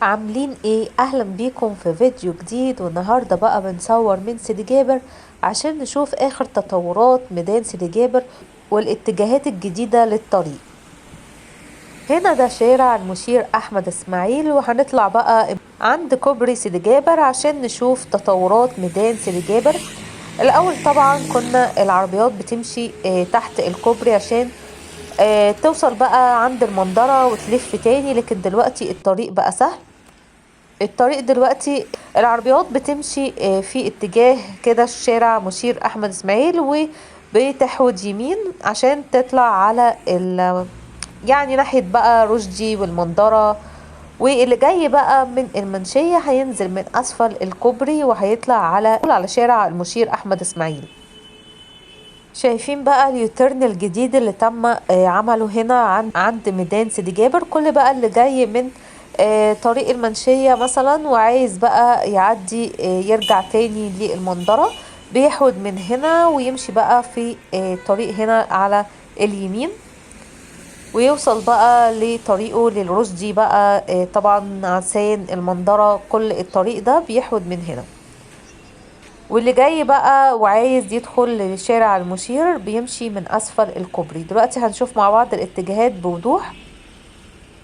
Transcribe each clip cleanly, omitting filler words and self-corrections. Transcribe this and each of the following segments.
عاملين ايه؟ اهلا بيكم في فيديو جديد. والنهاردة بقى بنصور من سيدي جابر عشان نشوف اخر تطورات ميدان سيدي جابر والاتجاهات الجديدة للطريق. هنا ده شارع المشير احمد اسماعيل، وهنطلع بقى عند كوبري سيدي جابر عشان نشوف تطورات ميدان سيدي جابر. الاول طبعا كنا العربيات بتمشي تحت الكوبري عشان توصل بقى عند المنظرة وتلف تاني، لكن دلوقتي الطريق بقى سهل. الطريق دلوقتي العربيات بتمشي في اتجاه كده شارع مشير احمد اسماعيل، وبتحود يمين عشان تطلع على يعني ناحية بقى رشدي والمنظرة. واللي جاي بقى من المنشية هينزل من اسفل الكوبري وهيطلع على شارع المشير احمد اسماعيل. شايفين بقى اليوتيرن الجديد اللي تم عمله هنا عند ميدان سيدي جابر. كل بقى اللي جاي من طريق المنشية مثلا وعايز بقى يعدي يرجع تاني للمنظرة، بيحود من هنا ويمشي بقى في طريق هنا على اليمين ويوصل بقى لطريقه للرشدي بقى. طبعا عشان المنظرة كل الطريق ده بيحود من هنا. واللي جاي بقى وعايز يدخل لشارع المشير بيمشي من اسفل الكوبري. دلوقتي هنشوف مع بعض الاتجاهات بوضوح.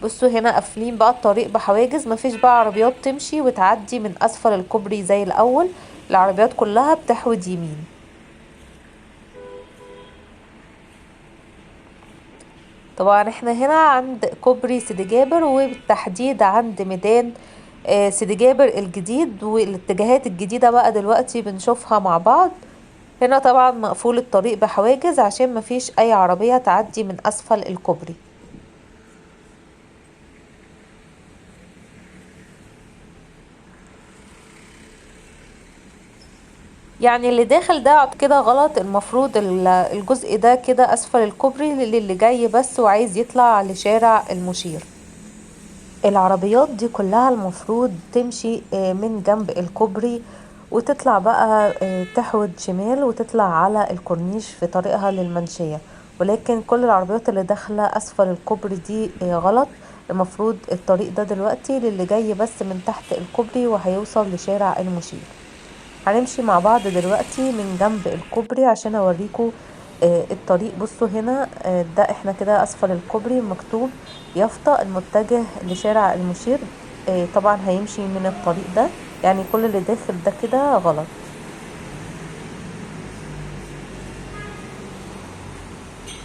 بصوا هنا قافلين بقى الطريق بحواجز، مفيش بقى عربيات تمشي وتعدي من اسفل الكوبري زي الاول، العربيات كلها بتحود يمين. طبعا احنا هنا عند كوبري سيدي جابر، وبالتحديد عند ميدان سيدي جابر الجديد، والاتجاهات الجديدة بقى دلوقتي بنشوفها مع بعض. هنا طبعا مقفول الطريق بحواجز عشان مفيش اي عربية تعدي من اسفل الكوبري. يعني اللي داخل ده كده غلط، المفروض الجزء ده كده اسفل الكوبري اللي جاي بس وعايز يطلع لشارع المشير. العربيات دي كلها المفروض تمشي من جنب الكوبري وتطلع بقى تحود شمال وتطلع على الكورنيش في طريقها للمنشية، ولكن كل العربيات اللي داخلة اسفل الكوبري دي غلط. المفروض الطريق ده دلوقتي للي جاي بس من تحت الكوبري وهيوصل لشارع المشير. هنمشي مع بعض دلوقتي من جنب الكوبري عشان اوريكم الطريق. بصوا هنا ده احنا كده اسفل الكوبري مكتوب يافطة المتجه لشارع المشير. طبعا هيمشي من الطريق ده، يعني كل اللي داخل ده كده غلط.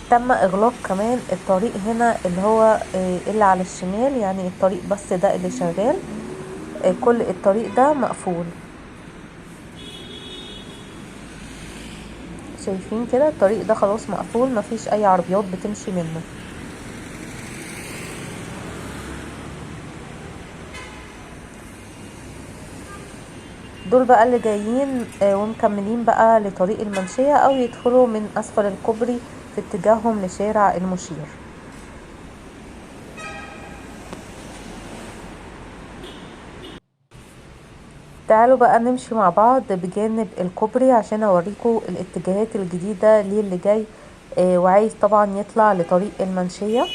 تم اغلاق كمان الطريق هنا اللي هو اللي على الشمال، يعني الطريق بس ده اللي شغال، كل الطريق ده مقفول. شايفين كده الطريق ده خلاص مقفول، مفيش اي عربيات بتمشي منه. دول بقى اللي جايين ومكملين بقى لطريق المنشية او يدخلوا من اسفل الكوبري في اتجاههم لشارع المشير. تعالوا بقى نمشي مع بعض بجانب الكوبري عشان اوريكم الاتجاهات الجديدة للي جاي وعايز طبعا يطلع لطريق المنشية.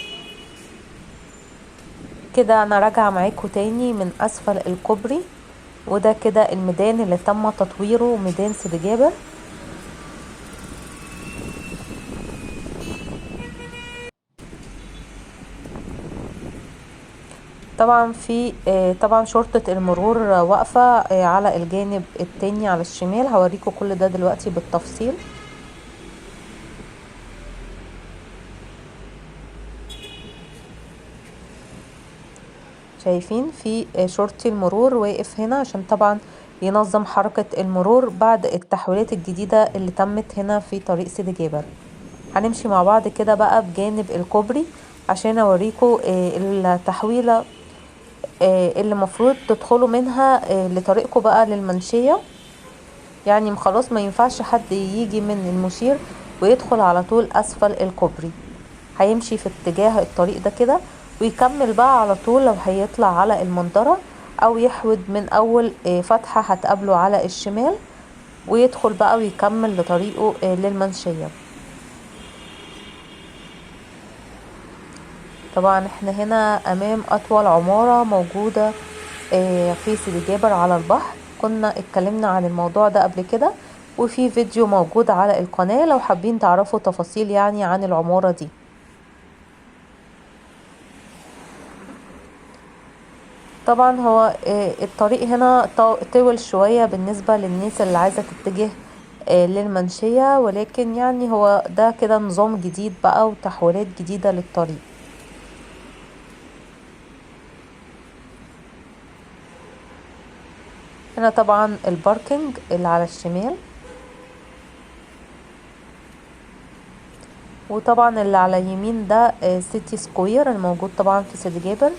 كده انا راجعة معاكم تاني من اسفل الكوبري، وده كده الميدان اللي تم تطويره، ميدان سيدي جابر. طبعا في طبعا شرطة المرور واقفة على الجانب التاني على الشمال. هوريكم كل ده دلوقتي بالتفصيل. شايفين في شرطي المرور واقف هنا عشان طبعا ينظم حركة المرور بعد التحويلات الجديدة اللي تمت هنا في طريق سيدي جابر. هنمشي مع بعض كده بقى بجانب الكوبري عشان اوريكم التحويلة اللي مفروض تدخلوا منها لطريقكم بقى للمنشية. يعني خلاص ما ينفعش حد يجي من المشير ويدخل على طول اسفل الكوبري، هيمشي في اتجاه الطريق ده كده ويكمل بقى على طول لو هيطلع على المنظرة، او يحود من اول فتحة هتقابله على الشمال ويدخل بقى ويكمل لطريقه للمنشية. طبعا احنا هنا امام اطول عمارة موجودة في سيدي جابر على البحر. كنا اتكلمنا عن الموضوع ده قبل كده، وفي فيديو موجود على القناة لو حابين تعرفوا تفاصيل يعني عن العمارة دي. طبعا هو الطريق هنا طول شوية بالنسبة للناس اللي عايزة تتجه للمنشية، ولكن يعني هو ده كده نظام جديد بقى وتحويلات جديدة للطريق. هنا طبعا الباركينج اللي على الشمال، وطبعا اللي على اليمين ده سيتي سكوير الموجود طبعا في سيدي جابر.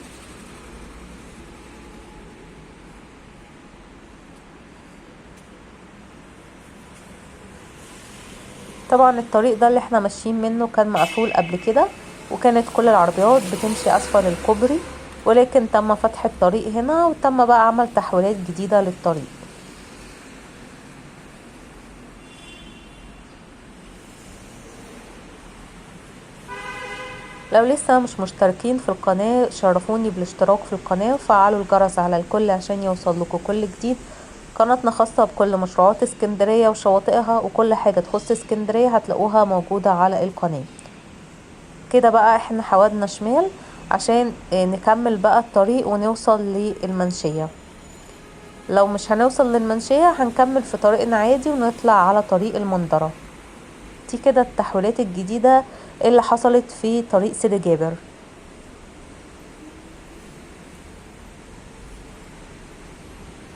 طبعا الطريق ده اللي احنا ماشيين منه كان مقفول قبل كده، وكانت كل العربيات بتمشي اسفل الكوبري، ولكن تم فتح الطريق هنا وتم بقى عمل تحويلات جديدة للطريق. لو لسه مش مشتركين في القناة شرفوني بالاشتراك في القناة وفعلوا الجرس على الكل عشان يوصل لكم كل جديد. قناتنا خاصة بكل مشروعات اسكندرية وشواطئها، وكل حاجة تخص اسكندرية هتلاقوها موجودة على القناة. كده بقى احنا حودنا شمال عشان نكمل بقى الطريق ونوصل للمنشية. لو مش هنوصل للمنشية هنكمل في طريقنا عادي ونطلع على طريق المنظرة. دي كده التحويلات الجديدة اللي حصلت في طريق سيدي جابر.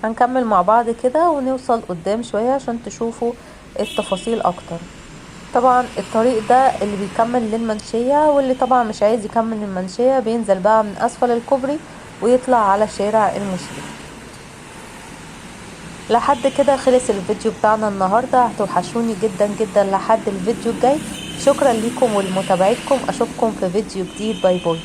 هنكمل مع بعض كده ونوصل قدام شوية عشان تشوفوا التفاصيل اكتر. طبعا الطريق ده اللي بيكمل للمنشية، واللي طبعا مش عايز يكمل للمنشية بينزل بقى من اسفل الكوبري ويطلع على شارع المشير. لحد كده خلص الفيديو بتاعنا النهاردة. هتوحشوني جدا جدا لحد الفيديو الجاي. شكرا لكم ولمتابعتكم، اشوفكم في فيديو جديد. باي باي.